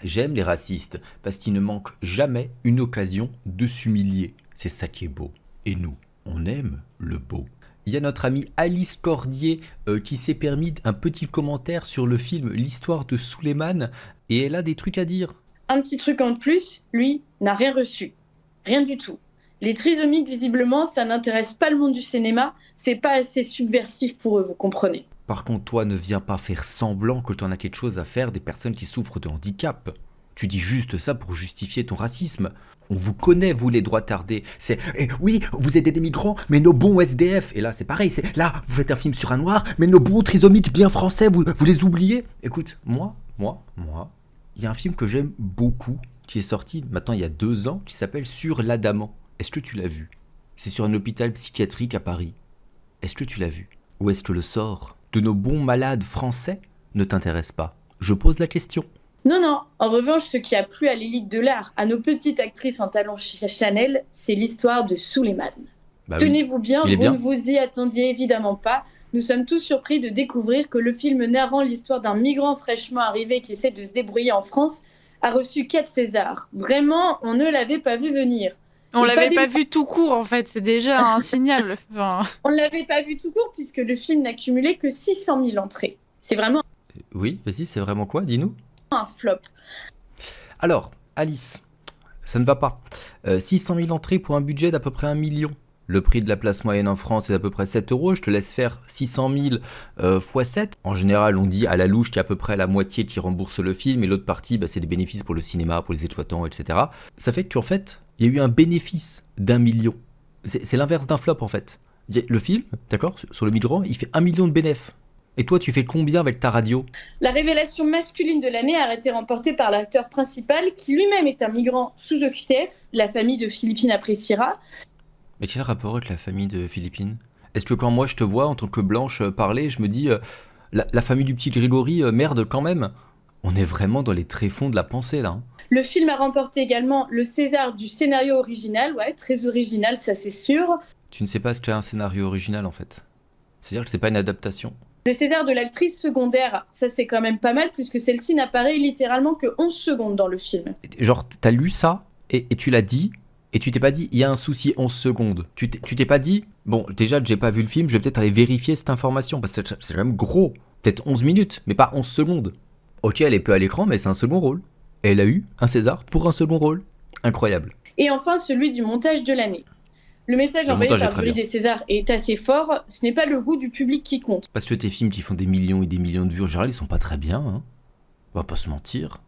J'aime les racistes parce qu'ils ne manquent jamais une occasion de s'humilier. C'est ça qui est beau. Et nous, on aime le beau. Il y a notre amie Alice Cordier qui s'est permis un petit commentaire sur le film L'histoire de Souleymane et elle a des trucs à dire. Un petit truc en plus, lui n'a rien reçu. Rien du tout. Les trisomiques, visiblement, ça n'intéresse pas le monde du cinéma, c'est pas assez subversif pour eux, vous comprenez. Par contre, toi, ne viens pas faire semblant que tu en as quelque chose à faire des personnes qui souffrent de handicap. Tu dis juste ça pour justifier ton racisme. On vous connaît, vous les droits tardés. C'est oui, vous aidez des migrants, mais nos bons SDF. Et là, c'est pareil. C'est là, vous faites un film sur un noir, mais nos bons trisomiques bien français, vous les oubliez. Écoute, moi, il y a un film que j'aime beaucoup qui est sorti maintenant il y a 2 ans qui s'appelle Sur l'Adamant. Est-ce que tu l'as vu? C'est sur un hôpital psychiatrique à Paris. Est-ce que tu l'as vu? Ou est-ce que le sort de nos bons malades français ne t'intéresse pas? Je pose la question. Non, non, en revanche, ce qui a plu à l'élite de l'art, à nos petites actrices en talons Chanel, c'est l'histoire de Souleymane. Bah oui, Tenez-vous bien, il est vous ne bien. vous y attendiez évidemment pas. Nous sommes tous surpris de découvrir que le film narrant l'histoire d'un migrant fraîchement arrivé qui essaie de se débrouiller en France a reçu 4 Césars. Vraiment, on ne l'avait pas vu venir. On Et l'avait des- pas vu tout court, en fait. C'est déjà un signal. Enfin, On ne l'avait pas vu tout court puisque le film n'a cumulé que 600 000 entrées. C'est vraiment Oui, vas-y, c'est vraiment quoi? Dis-nous. un flop. Alors, Alice, ça ne va pas. 600 000 entrées pour un budget d'à peu près 1 million. Le prix de la place moyenne en France est d'à peu près 7 euros. Je te laisse faire 600 000 x 7. En général, on dit à la louche qu'il y a à peu près la moitié qui rembourse le film et l'autre partie, bah, c'est des bénéfices pour le cinéma, pour les exploitants, etc. Ça fait qu'en fait, il y a eu un bénéfice d'1 million. C'est l'inverse d'un flop en fait. Le film, d'accord, sur le migrant, il fait 1 million de bénéfices. Et toi, tu fais combien avec ta radio? La révélation masculine de l'année a été remportée par l'acteur principal qui lui-même est un migrant sous OQTF, la famille de Philippine appréciera. Mais quel rapport avec la famille de Philippines? Est-ce que quand moi je te vois en tant que blanche parler, je me dis la famille du petit Grégory, merde quand même? On est vraiment dans les tréfonds de la pensée là. Hein. Le film a remporté également le César du scénario original, ouais, très original, ça c'est sûr. Tu ne sais pas ce qu'est un scénario original en fait. C'est-à-dire que c'est pas une adaptation. Le César de l'actrice secondaire, ça c'est quand même pas mal puisque celle-ci n'apparaît littéralement que 11 secondes dans le film. Genre, t'as lu ça et tu l'as dit, et tu t'es pas dit, il y a un souci 11 secondes. Tu t'es pas dit, bon, déjà que j'ai pas vu le film, je vais peut-être aller vérifier cette information, parce que c'est quand même gros. Peut-être 11 minutes, mais pas 11 secondes. Ok, elle est peu à l'écran, mais c'est un second rôle. Et elle a eu un César pour un second rôle. Incroyable. Et enfin celui du montage de l'année. Le message Le envoyé montage est par le très jury bien. des Césars est assez fort, ce n'est pas le goût du public qui compte. Parce que tes films qui font des millions et des millions de vues, en général, ils sont pas très bien, hein. On va pas se mentir.